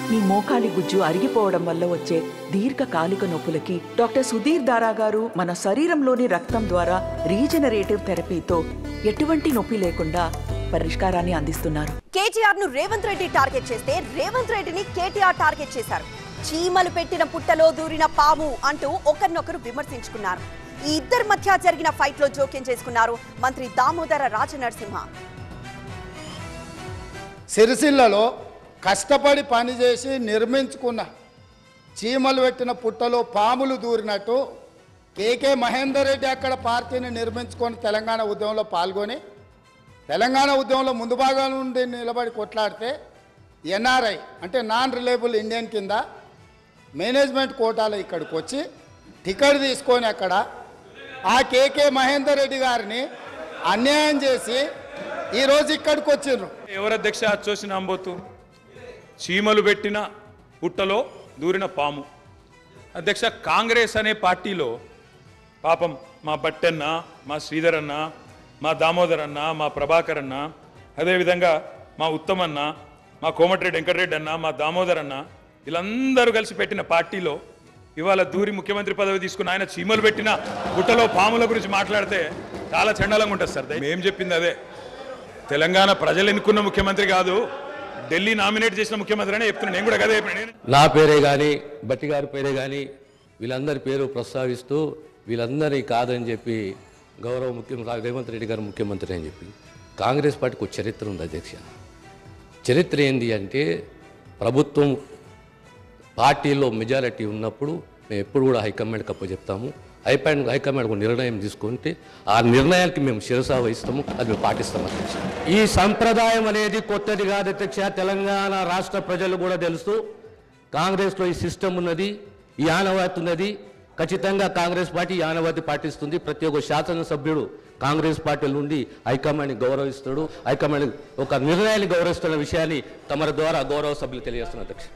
మీ మోకాలి గుజ్జు అరిగిపోవడం వల్ల వచ్చే దీర్ఘకాలిక నొప్పులకి డాక్టర్ సుధీర్ దారా గారు మన శరీరంలోని రక్తం ద్వారా రీజనరేటివ్ థెరపీతో ఎటువంటి నొప్పి లేకుండా పరిష్కారాన్ని అందిస్తున్నారు. కేటీఆర్ ను రేవంత్ రెడ్డి టార్గెట్ చేస్తే రేవంత్ రెడ్డిని కేటీఆర్ టార్గెట్ చేశారు. చీమలు పెట్టిన పుట్టలో దూరిన పాము అంటూ ఒకరినొకరు విమర్శించుకున్నారు. ఈ ఇద్దరి మధ్య జరిగిన ఫైట్ లో జోక్యం చేసుకున్నారు మంత్రి దామోదర రాజనరసింహ. సిరిసిల్లలో కష్టపడి పనిచేసి నిర్మించుకున్న చీమలు పెట్టిన పుట్టలో పాములు దూరినట్టు కేకే మహేందర్ రెడ్డి అక్కడ పార్టీని నిర్మించుకొని తెలంగాణ ఉద్యమంలో పాల్గొని తెలంగాణ ఉద్యమంలో ముందు భాగం నుండి నిలబడి కొట్లాడితే ఎన్ఆర్ఐ అంటే నాన్ రిలయబుల్ ఇండియన్ కింద మేనేజ్మెంట్ కోటాలో ఇక్కడికి వచ్చి టికెట్ తీసుకొని అక్కడ ఆ కేకే మహేందర్ రెడ్డి గారిని అన్యాయం చేసి ఈరోజు ఇక్కడికి వచ్చిర్రు. ఎవరు అధ్యక్ష అచ్చోసిన అంబోతు చీమలు పెట్టిన పుట్టలో దూరిన పాము. అధ్యక్ష కాంగ్రెస్ అనే పార్టీలో పాపం మా బట్టన్న, మా శ్రీధర్ అన్న, మా దామోదర్ అన్న, మా ప్రభాకర్ అన్న, అదేవిధంగా మా ఉత్తమన్న, మా కోమటిరెడ్డి వెంకటరెడ్డి అన్న, మా దామోదర్ అన్న, వీళ్ళందరూ కలిసి పెట్టిన పార్టీలో ఇవాళ దూరి ముఖ్యమంత్రి పదవి తీసుకుని ఆయన చీమలు పెట్టిన పుట్టలో పాముల గురించి మాట్లాడితే చాలా చండాలంగా ఉంటుంది సార్. మేము చెప్పింది అదే, తెలంగాణ ప్రజలు ఎన్నుకున్న ముఖ్యమంత్రి కాదు, ఢిల్లీ నామినేట్ చేసిన ముఖ్యమంత్రి అనే చెప్తున్నాను. నేను కూడా కదే నా పేరే కానీ బట్టి గారి పేరే కానీ వీళ్ళందరి పేరు ప్రస్తావిస్తూ వీళ్ళందరినీ కాదని చెప్పి గౌరవ ముఖ్యమంత్రి రేవంత్ రెడ్డి గారు ముఖ్యమంత్రి అని చెప్పి కాంగ్రెస్ పార్టీకి ఒక చరిత్ర ఉంది అధ్యక్ష. చరిత్ర ఏంటి అంటే ప్రభుత్వం పార్టీలో మెజారిటీ ఉన్నప్పుడు మేము ఎప్పుడు కూడా హైకమాండ్కి అప్పచెప్తాము. హైకమాండ్ ఒక నిర్ణయం తీసుకుంటే ఆ నిర్ణయానికి మేము శిరసా వహిస్తాము, అది మేము పాటిస్తాం అధ్యక్ష. ఈ సంప్రదాయం అనేది కొత్తది కాదు అధ్యక్ష. తెలంగాణ రాష్ట్ర ప్రజలు కూడా తెలుసు కాంగ్రెస్లో ఈ సిస్టమ్ ఉన్నది, ఈ ఆనవాతి ఉన్నది. ఖచ్చితంగా కాంగ్రెస్ పార్టీ ఈ ఆనవాతి పాటిస్తుంది. ప్రతి ఒక్క శాసనసభ్యుడు కాంగ్రెస్ పార్టీ నుండి హైకమాండ్ని గౌరవిస్తాడు, హైకమాండ్ ఒక నిర్ణయాన్ని గౌరవిస్తున్న విషయాన్ని తమ ద్వారా గౌరవ సభ్యులు తెలియజేస్తున్నారు అధ్యక్ష.